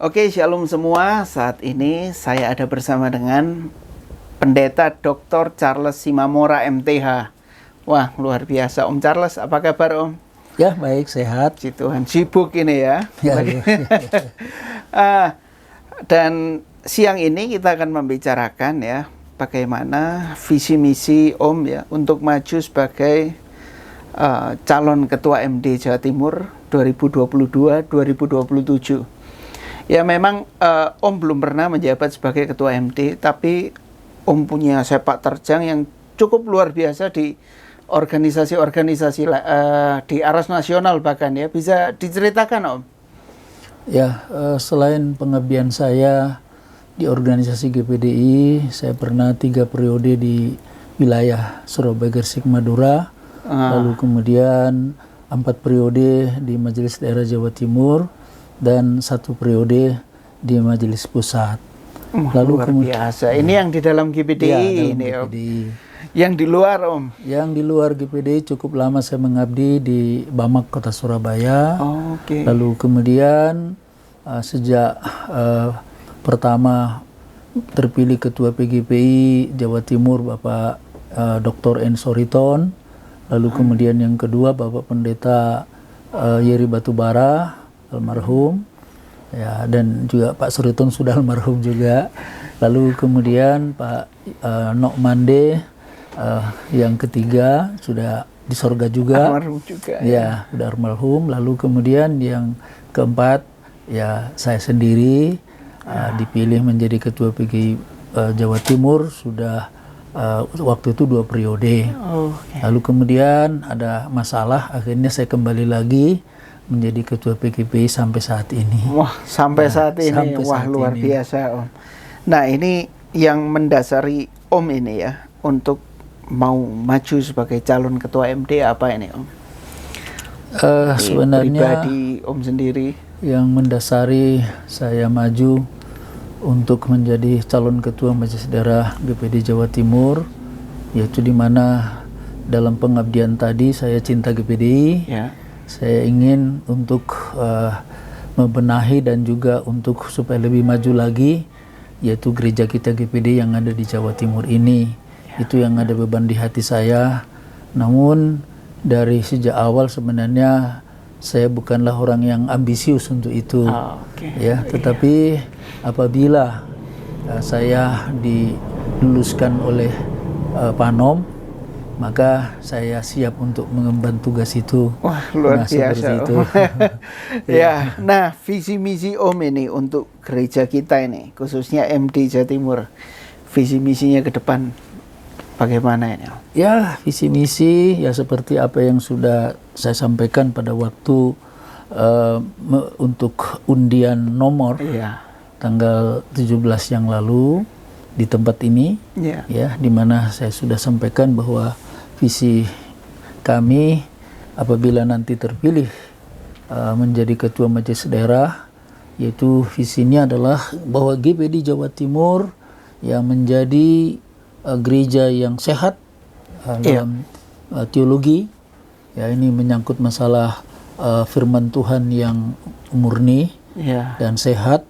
Oke, shalom semua. Saat ini saya ada bersama dengan Pendeta Dr. Charles Simamora MTH. Wah, luar biasa. Om Charles, apa kabar Om? Ya, baik, sehat. Puji Tuhan, sibuk ini ya. Ya, Dan siang ini kita akan membicarakan ya, bagaimana visi misi Om ya untuk maju sebagai calon Ketua MD Jawa Timur 2022-2027. Ya memang Om belum pernah menjabat sebagai Ketua MD, tapi Om punya sepak terjang yang cukup luar biasa di organisasi-organisasi di aras nasional bahkan ya. Bisa diceritakan Om? Ya, selain pengabdian saya di organisasi GPDI, saya pernah 3 periode di wilayah Surabaya, Gresik, Madura. Lalu kemudian 4 periode di Majelis Daerah Jawa Timur dan 1 periode di Majelis Pusat. Lalu luar biasa. Ini yang di dalam GPDI ya, ini Om. GPDI. Yang di luar Om? Yang di luar GPDI cukup lama saya mengabdi di Bamak Kota Surabaya. Oke. Lalu kemudian sejak pertama terpilih Ketua PGPI Jawa Timur Bapak Dr. N. Soriton. Lalu kemudian yang kedua Bapak Pendeta Yeri Batubara almarhum, ya, dan juga Pak Suriton sudah almarhum juga. Lalu kemudian Pak Nok Mande yang ketiga sudah di sorga juga. Almarhum juga. Ya, sudah almarhum. Lalu kemudian yang keempat ya saya sendiri dipilih menjadi Ketua PGI Jawa Timur sudah waktu itu 2 periode. Lalu kemudian ada masalah, akhirnya saya kembali lagi menjadi Ketua PGPI sampai saat ini. Wah, sampai saat ini. Sampai Wah, saat luar ini. biasa Om. Nah, ini yang mendasari Om ini ya untuk mau maju sebagai calon Ketua MD apa ini Om? Sebenarnya pribadi Om sendiri yang mendasari saya maju untuk menjadi calon Ketua Majelis Daerah GPD Jawa Timur, yaitu di mana dalam pengabdian tadi saya cinta GPDI. ya. Saya ingin untuk membenahi dan juga untuk supaya lebih maju lagi, yaitu gereja kita GPD yang ada di Jawa Timur ini. Itu yang ada beban di hati saya. Namun dari sejak awal sebenarnya saya bukanlah orang yang ambisius untuk itu. Ya, tetapi apabila saya diluluskan oleh Panom, maka saya siap untuk mengemban tugas itu. Wah, luar biasa seperti itu. Ya, nah visi misi Om ini untuk gereja kita ini, khususnya MD Jawa Timur, visi misinya ke depan bagaimana ini Om? Ya, visi misi ya seperti apa yang sudah saya sampaikan pada waktu untuk undian nomor tanggal 17 yang lalu di tempat ini, ya, di mana saya sudah sampaikan bahwa visi kami apabila nanti terpilih menjadi Ketua Majelis Daerah, yaitu visinya adalah bahwa GPD Jawa Timur yang menjadi gereja yang sehat dalam teologi, ya, ini menyangkut masalah firman Tuhan yang murni dan sehat.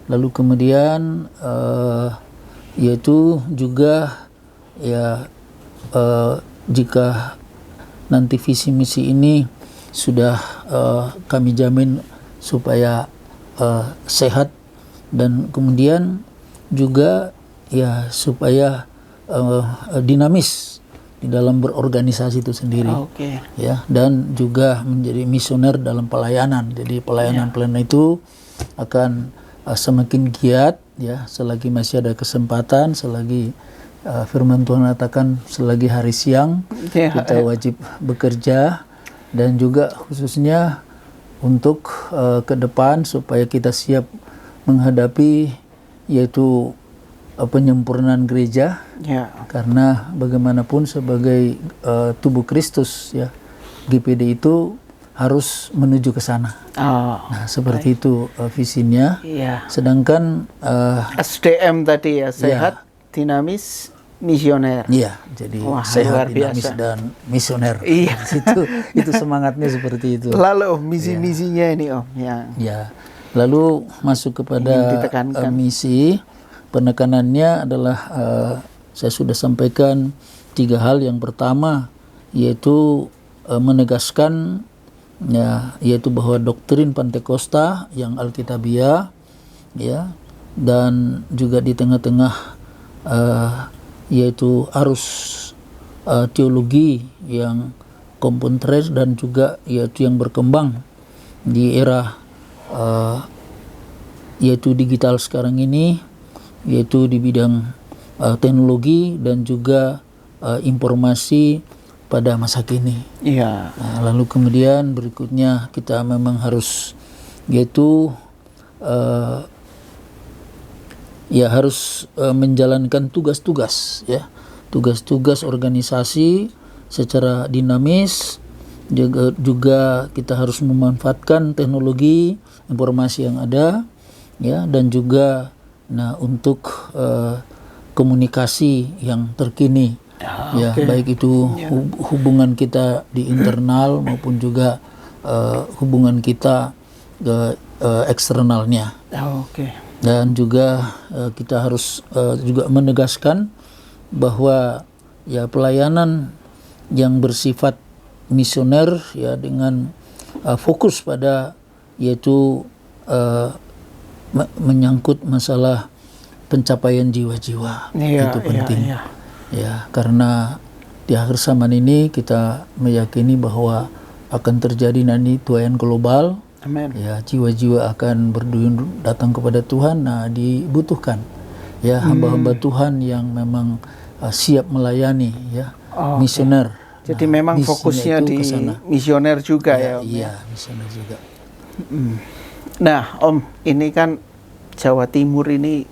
Lalu kemudian yaitu juga ya jika nanti visi misi ini sudah kami jamin supaya sehat, dan kemudian juga ya supaya dinamis di dalam berorganisasi itu sendiri, ya, dan juga menjadi misioner dalam pelayanan. Jadi pelayanan itu akan semakin giat ya selagi masih ada kesempatan, selagi firman Tuhan mengatakan selagi hari siang kita wajib bekerja, dan juga khususnya untuk ke depan supaya kita siap menghadapi yaitu penyempurnaan gereja, karena bagaimanapun sebagai tubuh Kristus ya, GPD itu harus menuju ke sana. Nah, seperti itu visinya. Sedangkan SDM tadi ya, sehat, dinamis, misioner. Iya, jadi sehat, dinamis, dan misioner. Iya. Itu semangatnya seperti itu. Lalu misi-misinya ini Om. Ya, Lalu masuk kepada misi, penekanannya adalah saya sudah sampaikan 3 hal. Yang pertama yaitu menegaskan ya, yaitu bahwa doktrin Pantekosta yang Alkitabiah ya, dan juga di tengah-tengah yaitu arus teologi yang kontemporer dan juga yaitu yang berkembang di era yaitu digital sekarang ini, yaitu di bidang teknologi dan juga informasi pada masa kini. Iya. Lalu kemudian berikutnya kita memang harus yaitu harus menjalankan tugas-tugas ya, tugas-tugas organisasi secara dinamis. Juga kita harus memanfaatkan teknologi informasi yang ada ya, dan juga untuk komunikasi yang terkini ya, baik itu hubungan kita di internal maupun juga hubungan kita ke eksternalnya. Dan juga kita harus juga menegaskan bahwa ya pelayanan yang bersifat misioner ya, dengan fokus pada yaitu menyangkut masalah pencapaian jiwa-jiwa. Itu penting ya, karena di akhir zaman ini kita meyakini bahwa akan terjadi nanti tuaian global. Amen. Ya, jiwa-jiwa akan berduyun datang kepada Tuhan. Nah, dibutuhkan ya hamba-hamba Tuhan yang memang siap melayani ya, misioner. Jadi memang fokusnya di misioner juga ya, Om. Iya, misioner juga. Nah, Om, ini kan Jawa Timur ini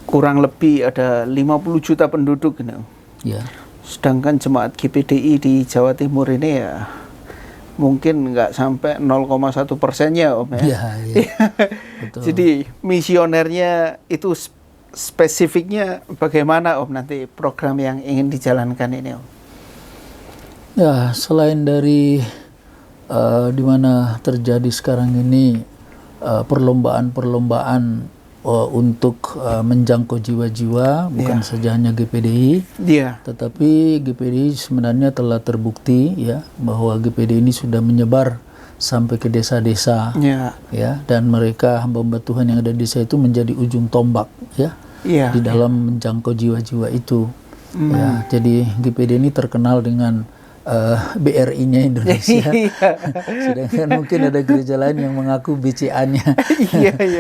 kurang lebih ada 50 juta penduduk gitu. Ya. Sedangkan jemaat GPDI di Jawa Timur ini ya mungkin nggak sampai 0,1%-nya, Om ya. Iya. Betul. Jadi misionernya itu spesifiknya bagaimana, Om, nanti program yang ingin dijalankan ini, Om? Ya, selain dari di mana terjadi sekarang ini perlombaan-perlombaan untuk menjangkau jiwa-jiwa, bukan saja hanya GPDI, tetapi GPDI sebenarnya telah terbukti ya bahwa GPDI ini sudah menyebar sampai ke desa-desa ya, dan mereka hamba-hamba Tuhan yang ada di desa itu menjadi ujung tombak ya di dalam menjangkau jiwa-jiwa itu. Ya, jadi GPDI ini terkenal dengan BRI-nya Indonesia. Sedangkan mungkin ada gereja lain yang mengaku BCA-nya.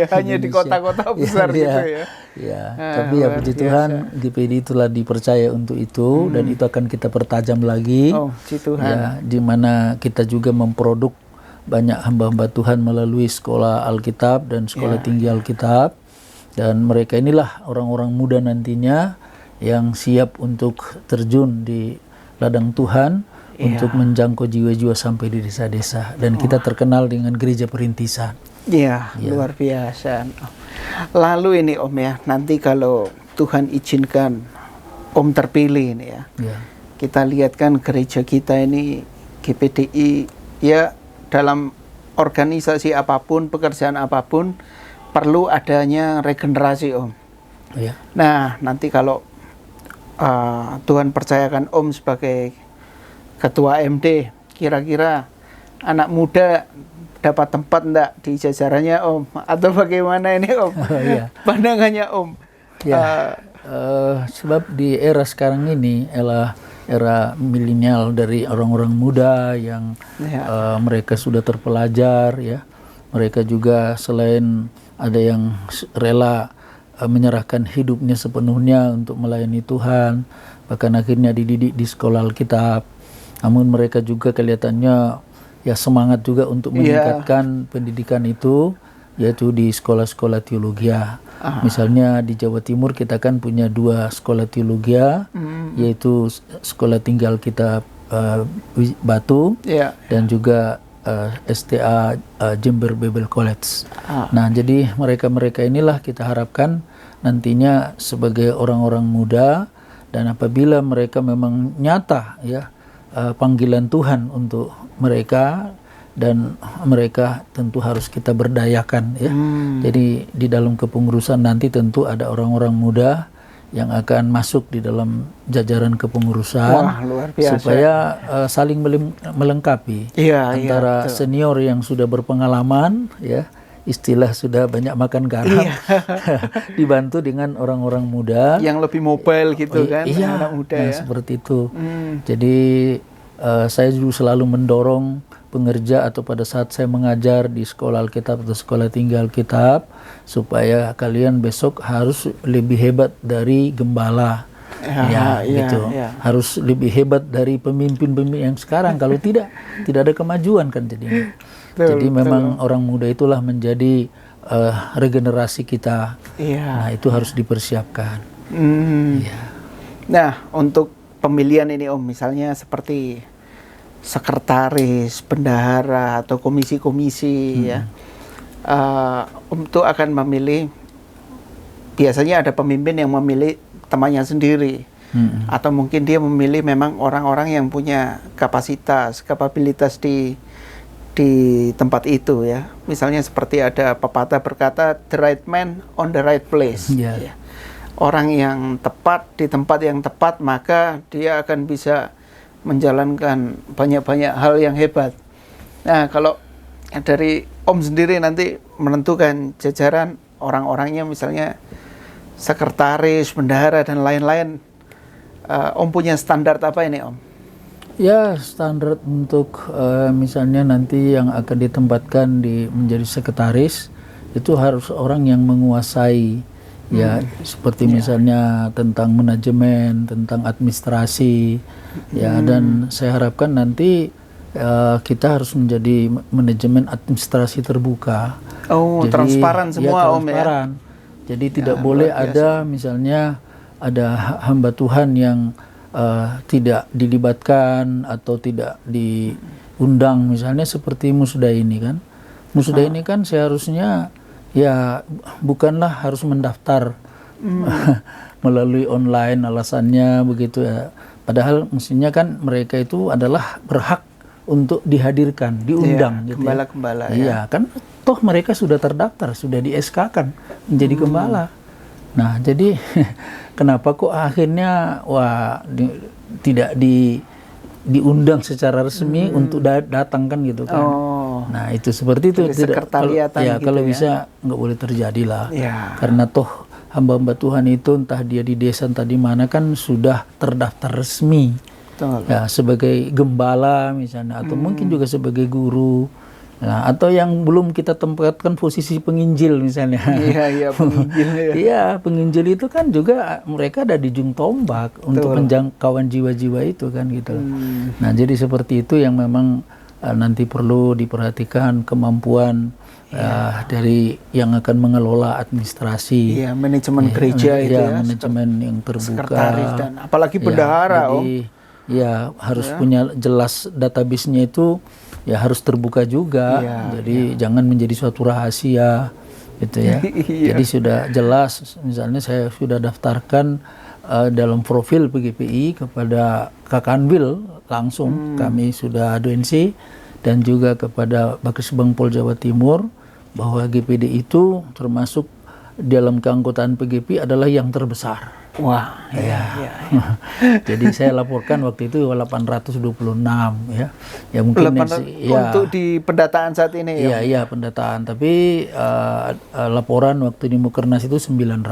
Hanya di kota-kota besar gitu ya. Tapi ya puji Tuhan, GPDI telah dipercaya untuk itu, dan itu akan kita pertajam lagi. Ya, di mana kita juga memproduk banyak hamba-hamba Tuhan melalui sekolah Alkitab dan sekolah tinggi Alkitab, dan mereka inilah orang-orang muda nantinya yang siap untuk terjun di ladang Tuhan untuk menjangkau jiwa-jiwa sampai di desa-desa, dan kita terkenal dengan gereja perintisan. Luar biasa. Lalu ini, Om ya, nanti kalau Tuhan izinkan Om terpilih ini ya, kita lihat kan gereja kita ini GPDI ya, dalam organisasi apapun, pekerjaan apapun perlu adanya regenerasi, Om. Nah, nanti kalau Tuhan percayakan Om sebagai Ketua MD, kira-kira anak muda dapat tempat enggak di jajarannya, Om? Atau bagaimana ini, Om? Pandangannya, Om? Sebab di era sekarang ini era milenial, dari orang-orang muda yang mereka sudah terpelajar ya, mereka juga selain ada yang rela menyerahkan hidupnya sepenuhnya untuk melayani Tuhan, bahkan akhirnya dididik di sekolah Alkitab. Namun mereka juga kelihatannya ya semangat juga untuk meningkatkan pendidikan itu, yaitu di sekolah-sekolah teologia. Misalnya di Jawa Timur kita kan punya 2 sekolah teologia, yaitu sekolah tinggi Alkitab Batu dan juga STA Jember Bible College. Nah, jadi mereka-mereka inilah kita harapkan nantinya sebagai orang-orang muda, dan apabila mereka memang nyata ya panggilan Tuhan untuk mereka, dan mereka tentu harus kita berdayakan ya. Jadi di dalam kepengurusan nanti tentu ada orang-orang muda yang akan masuk di dalam jajaran kepengurusan. Wah, luar biasa. Supaya saling melengkapi antara senior yang sudah berpengalaman ya, istilah sudah banyak makan garam, dibantu dengan orang-orang muda yang lebih mobile gitu kan, anak muda ya. Seperti itu. Jadi saya juga selalu mendorong pengerja atau pada saat saya mengajar di sekolah Alkitab atau sekolah tinggi Alkitab, supaya kalian besok harus lebih hebat dari gembala. Gitu. Harus lebih hebat dari pemimpin-pemimpin yang sekarang. Kalau tidak ada kemajuan kan jadinya. Jadi memang orang muda itulah menjadi regenerasi kita. Nah, itu harus dipersiapkan. Nah, untuk pemilihan ini Om, misalnya seperti sekretaris, bendahara atau komisi-komisi ya, Om itu akan memilih, biasanya ada pemimpin yang memilih temannya sendiri, atau mungkin dia memilih memang orang-orang yang punya kapabilitas di tempat itu ya. Misalnya seperti ada pepatah berkata, the right man on the right place. Ya. Orang yang tepat di tempat yang tepat, maka dia akan bisa menjalankan banyak-banyak hal yang hebat. Nah, kalau dari Om sendiri nanti menentukan jajaran orang-orangnya, misalnya sekretaris, bendahara dan lain-lain, Om punya standar apa ini Om? Ya, standar untuk misalnya nanti yang akan ditempatkan menjadi sekretaris itu harus orang yang menguasai ya, seperti misalnya tentang manajemen, tentang administrasi ya, dan saya harapkan nanti kita harus menjadi manajemen administrasi terbuka. Jadi, transparan semua Om ya. Jadi tidak boleh ada misalnya ada hamba Tuhan yang tidak dilibatkan atau tidak diundang, misalnya seperti Musda ini kan. Musda ini kan seharusnya ya bukanlah harus mendaftar melalui online, alasannya begitu ya. Padahal mestinya kan mereka itu adalah berhak untuk dihadirkan, diundang gitu. Gembala-gembala ya. Iya, kan toh mereka sudah terdaftar, sudah di SK-kan menjadi gembala. Nah, jadi kenapa kok akhirnya tidak diundang secara resmi untuk datang kan gitu kan. Nah, itu seperti itu. Kalau bisa nggak boleh terjadi lah. Karena toh hamba-hamba Tuhan itu entah dia di desa entah di mana kan sudah terdaftar resmi. Ya, sebagai gembala misalnya, atau mungkin juga sebagai guru. Nah, atau yang belum kita tempatkan posisi penginjil misalnya. Penginjil. Penginjil itu kan juga mereka ada di ujung tombak untuk penjangkauan jiwa-jiwa itu kan gitu. Nah, jadi seperti itu yang memang nanti perlu diperhatikan kemampuan dari yang akan mengelola administrasi. Manajemen gereja itu ya. Manajemen yang terbuka. Sekretaris dan apalagi bendahara harus punya jelas database-nya itu. Ya harus terbuka juga, jadi jangan menjadi suatu rahasia, gitu ya. Jadi sudah jelas, misalnya saya sudah daftarkan dalam profil PGPI kepada Kak Kanwil langsung, kami sudah aduensi, dan juga kepada Bakrisbang Pol Jawa Timur, bahwa GPD itu termasuk dalam keanggotaan PGP adalah yang terbesar. Wah, Jadi saya laporkan waktu itu 826 ya. Ya mungkin untuk di pendataan saat ini ya. Iya, pendataan. Tapi laporan waktu di Mukernas itu 900.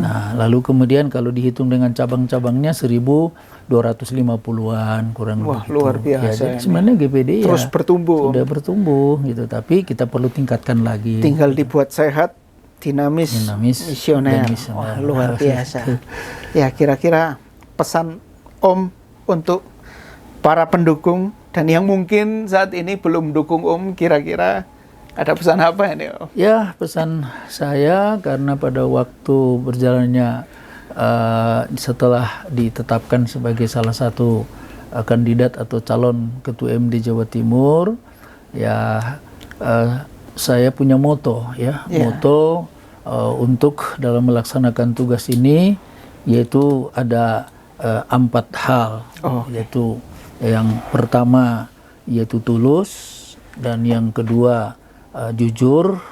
Nah, lalu kemudian kalau dihitung dengan cabang-cabangnya 1250-an kurang lebih. Wah, luar biasa. Jadi sebenarnya GPD terus bertumbuh. Sudah bertumbuh gitu, tapi kita perlu tingkatkan lagi. Tinggal dibuat sehat, dinamis misioner. Wah, luar biasa. Ya, kira-kira pesan Om untuk para pendukung dan yang mungkin saat ini belum dukung Om, kira-kira ada pesan apa ini Om? Ya, pesan saya karena pada waktu berjalannya setelah ditetapkan sebagai salah satu kandidat atau calon ketua MD Jawa Timur, ya saya punya moto moto untuk dalam melaksanakan tugas ini, yaitu ada 4 hal, yaitu yang pertama yaitu tulus, dan yang kedua jujur,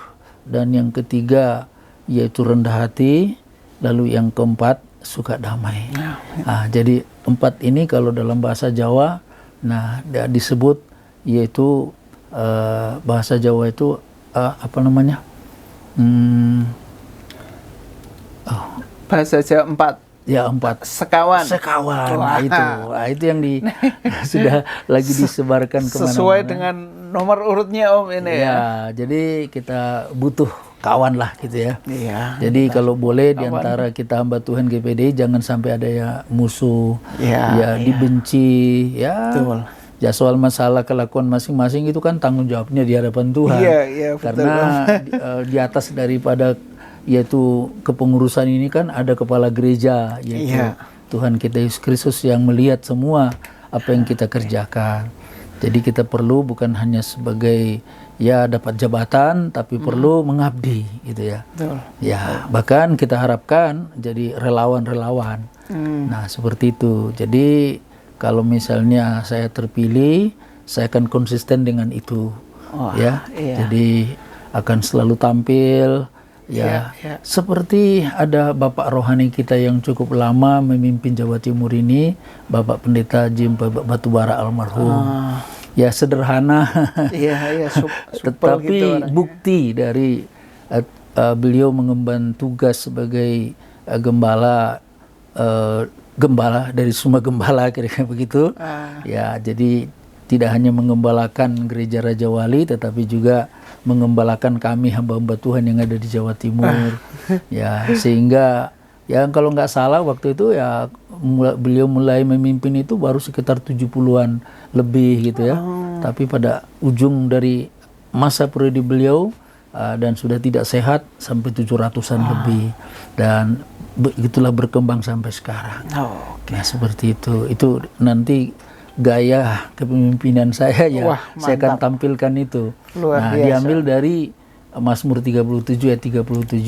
dan yang ketiga yaitu rendah hati, lalu yang keempat suka damai. Jadi 4 ini kalau dalam bahasa Jawa, nah disebut yaitu bahasa Jawa itu apa namanya? Bahasa Jawa 4. Ya 4. Sekawan. Nah, itu yang sudah lagi disebarkan kemana-mana. Sesuai dengan nomor urutnya Om ini ya. Jadi kita butuh kawan lah gitu ya. Iya. Jadi kalau boleh diantara kita hamba Tuhan GPD jangan sampai ada ya musuh, dibenci, ya. Betul. Ya soal masalah kelakuan masing-masing itu kan tanggung jawabnya di hadapan Tuhan. Iya, betul. Karena di atas daripada yaitu kepengurusan ini kan ada kepala gereja, yaitu Tuhan kita Yesus Kristus yang melihat semua apa yang kita kerjakan. Jadi kita perlu bukan hanya sebagai ya dapat jabatan, tapi perlu mengabdi gitu ya. Betul. Ya bahkan kita harapkan jadi relawan-relawan. Nah seperti itu. Jadi kalau misalnya saya terpilih, saya akan konsisten dengan itu. Jadi akan selalu tampil. Seperti ada Bapak rohani kita yang cukup lama memimpin Jawa Timur ini, Bapak Pendeta Jim Batubara almarhum. Ya sederhana, tetapi gitu bukti dari beliau mengemban tugas sebagai gembala dari semua gembala kira-kira begitu. Ya jadi tidak hanya mengembalakan gereja Raja Wali, tetapi juga mengembalakan kami hamba-hamba Tuhan yang ada di Jawa Timur. Ya sehingga ya kalau nggak salah waktu itu ya beliau mulai memimpin itu baru sekitar 70-an lebih gitu ya. Tapi pada ujung dari masa periode beliau dan sudah tidak sehat sampai 700-an lebih, dan begitulah berkembang sampai sekarang. Nah seperti itu. Itu nanti gaya kepemimpinan saya ya. Saya akan tampilkan itu. Nah diambil dari Mazmur 37 ayat 37.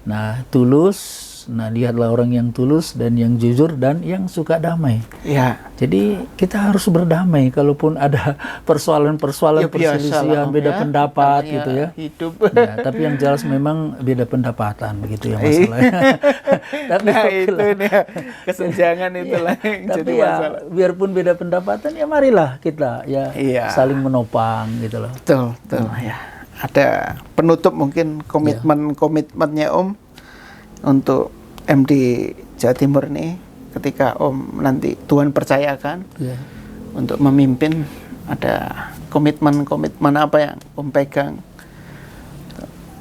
Nah tulus. Nah lihatlah orang yang tulus dan yang jujur dan yang suka damai. Ya. Jadi kita harus berdamai kalaupun ada persoalan-persoalan perselisihan, beda pendapat gitu ya. Hidup. Ya, tapi yang jelas memang beda pendapatan begitu ya masalahnya. Tapi itu nih kesenjangan itulah yang tapi jadi ya masalah. Biarpun beda pendapatan ya marilah kita ya saling menopang gitu loh. Betul ya. Ada penutup mungkin komitmennya Om untuk MD Jawa Timur ini, ketika Om nanti Tuhan percayakan untuk memimpin, ada komitmen apa yang Om pegang?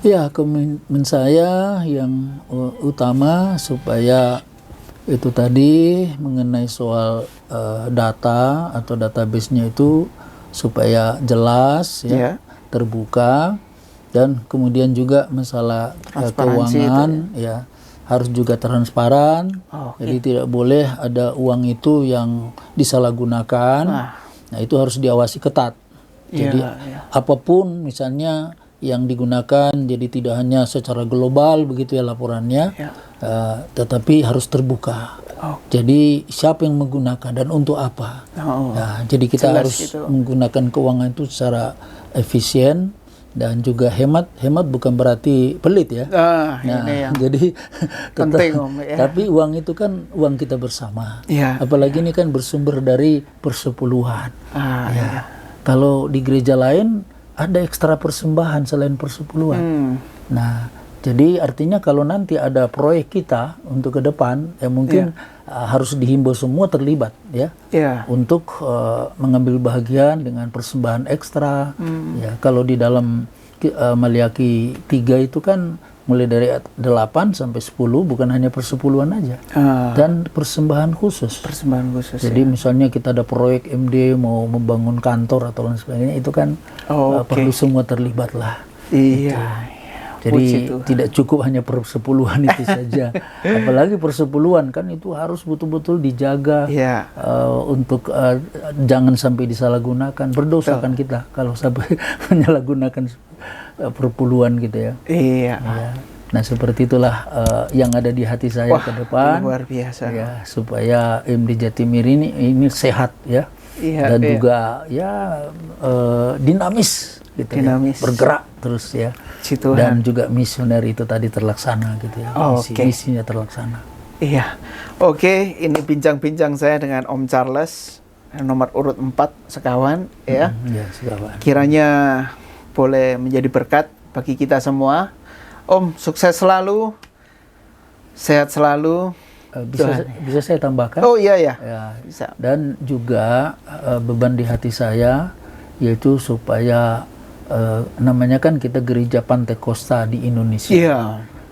Ya, komitmen saya yang utama supaya itu tadi mengenai soal data atau database-nya itu supaya jelas terbuka, dan kemudian juga masalah keuangan ya harus juga transparan. Jadi tidak boleh ada uang itu yang disalahgunakan. Nah itu harus diawasi ketat. Jadi apapun misalnya yang digunakan, jadi tidak hanya secara global begitu ya laporannya, tetapi harus terbuka. Jadi siapa yang menggunakan dan untuk apa? Nah, jadi kita harus menggunakan keuangan itu secara efisien. Dan juga hemat bukan berarti pelit ya. Ini yang jadi penting Om, ya. Tapi uang itu kan uang kita bersama. Apalagi ini kan bersumber dari persepuluhan. Kalau di gereja lain ada ekstra persembahan selain persepuluhan. Nah, jadi artinya kalau nanti ada proyek kita untuk ke depan, ya mungkin harus dihimbau semua terlibat ya, untuk mengambil bagian dengan persembahan ekstra. Ya, kalau di dalam Maliaki 3 itu kan mulai dari 8 sampai 10 bukan hanya persepuluhan aja, dan persembahan khusus. Jadi misalnya kita ada proyek MD mau membangun kantor atau lain sebagainya, itu kan perlu semua terlibat lah. Jadi tidak cukup hanya persepuluhan itu saja. Apalagi persepuluhan kan itu harus betul-betul dijaga untuk jangan sampai disalahgunakan. Berdosa kan kita kalau sampai menyalahgunakan perpuluhan gitu ya. Nah seperti itulah yang ada di hati saya ke depan. Luar biasa. Ya, supaya MD Jatimir ini sehat ya. dan juga ya dinamis gitu, dinamis. Bergerak terus ya. Dan juga misioner itu tadi terlaksana gitu ya. Misinya terlaksana. Iya. Oke, ini bincang-bincang saya dengan Om Charles nomor urut 4 sekawan ya. Ya, sekawan. Kiranya boleh menjadi berkat bagi kita semua. Om, sukses selalu. Sehat selalu. Bisa saya tambahkan? Oh iya ya. Bisa. Dan juga beban di hati saya yaitu supaya namanya kan kita gereja Pantekosta di Indonesia. Iya.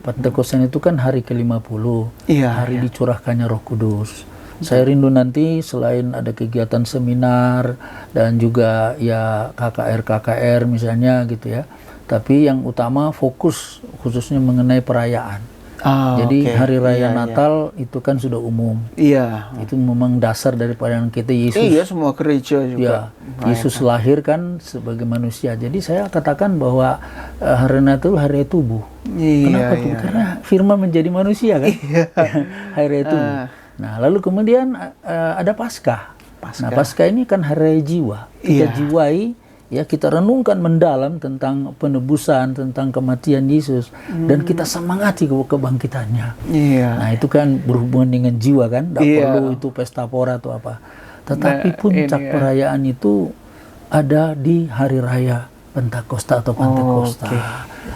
Pantekosta itu kan hari ke-50. Iya. Hari dicurahkannya Roh Kudus. Saya rindu nanti selain ada kegiatan seminar dan juga ya KKR misalnya gitu ya. Tapi yang utama fokus khususnya mengenai perayaan. Jadi hari raya Natal itu kan sudah umum. Iya. Itu memang dasar daripada yang kita Yesus. Iya, semua gereja juga. Ya, Yesus lahir kan sebagai manusia. Jadi saya katakan bahwa hari Natal hari tubuh. Iya, kenapa tuh? Karena firman menjadi manusia kan. Iya. Hari tubuh. Nah, lalu kemudian ada Paskah. Nah, Paskah ini kan hari jiwa. Kita jiwai, ya kita renungkan mendalam tentang penebusan, tentang kematian Yesus, dan kita semangati kebangkitannya. Nah itu kan berhubungan dengan jiwa kan, tidak perlu itu pesta pora atau apa. Tetapi puncak perayaan itu ada di hari raya Pentakosta atau Pantekosta.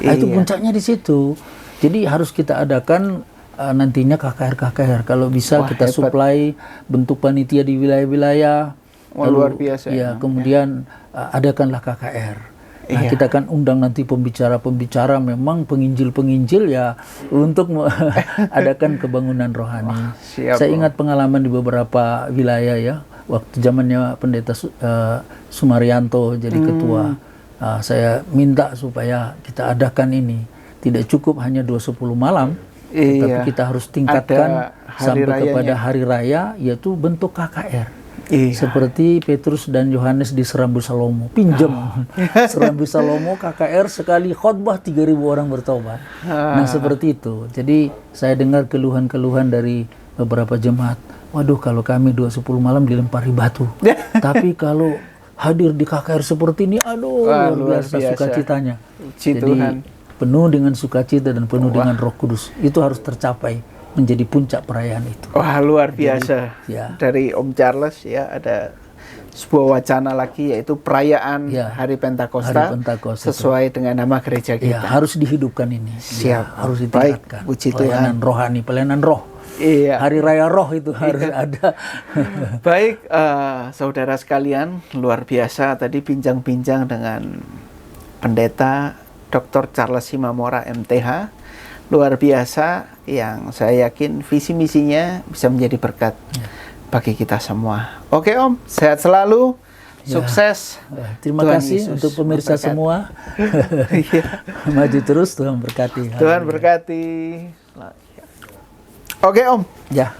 Nah itu puncaknya di situ. Jadi harus kita adakan nantinya KKR. Kalau bisa kita supply bentuk panitia di wilayah-wilayah. Luar biasa. Ya, kemudian adakanlah KKR. Nah, kita kan undang nanti pembicara memang penginjil ya untuk adakan kebangunan rohani. Saya ingat pengalaman di beberapa wilayah ya, waktu zamannya Pendeta Sumaryanto jadi ketua. Saya minta supaya kita adakan ini. Tidak cukup hanya 210 malam, tapi kita harus tingkatkan sampai kepada hari raya, yaitu bentuk KKR. Seperti Petrus dan Yohanes di Serambi Salomo, pinjam Serambi Salomo KKR sekali khotbah 3.000 orang bertobat. Nah seperti itu. Jadi saya dengar keluhan-keluhan dari beberapa jemaat. Waduh, kalau kami 210 malam dilempari batu. Tapi kalau hadir di KKR seperti ini, aduh luar biasa sukacitanya. Jadi penuh dengan sukacita dan penuh dengan Roh Kudus. Itu harus tercapai, menjadi puncak perayaan itu. Wah, luar biasa. Jadi, dari Om Charles ya ada sebuah wacana lagi yaitu perayaan Hari Pentakosta, sesuai dengan nama gereja kita. Harus dihidupkan ini. Siap. Harus ditingkatkan. Puji pelayanan Tuhan. Rohani, pelayanan roh. Hari raya roh itu harus ada. Baik, saudara sekalian, luar biasa tadi bincang-bincang dengan Pendeta Dr. Charles Simamora MTH. Luar biasa, yang saya yakin visi misinya bisa menjadi berkat bagi kita semua. Oke Om, sehat selalu, sukses. Terima kasih untuk pemirsa semua. Maju terus, Tuhan berkati. Tuhan berkati. Oke Om. Ya.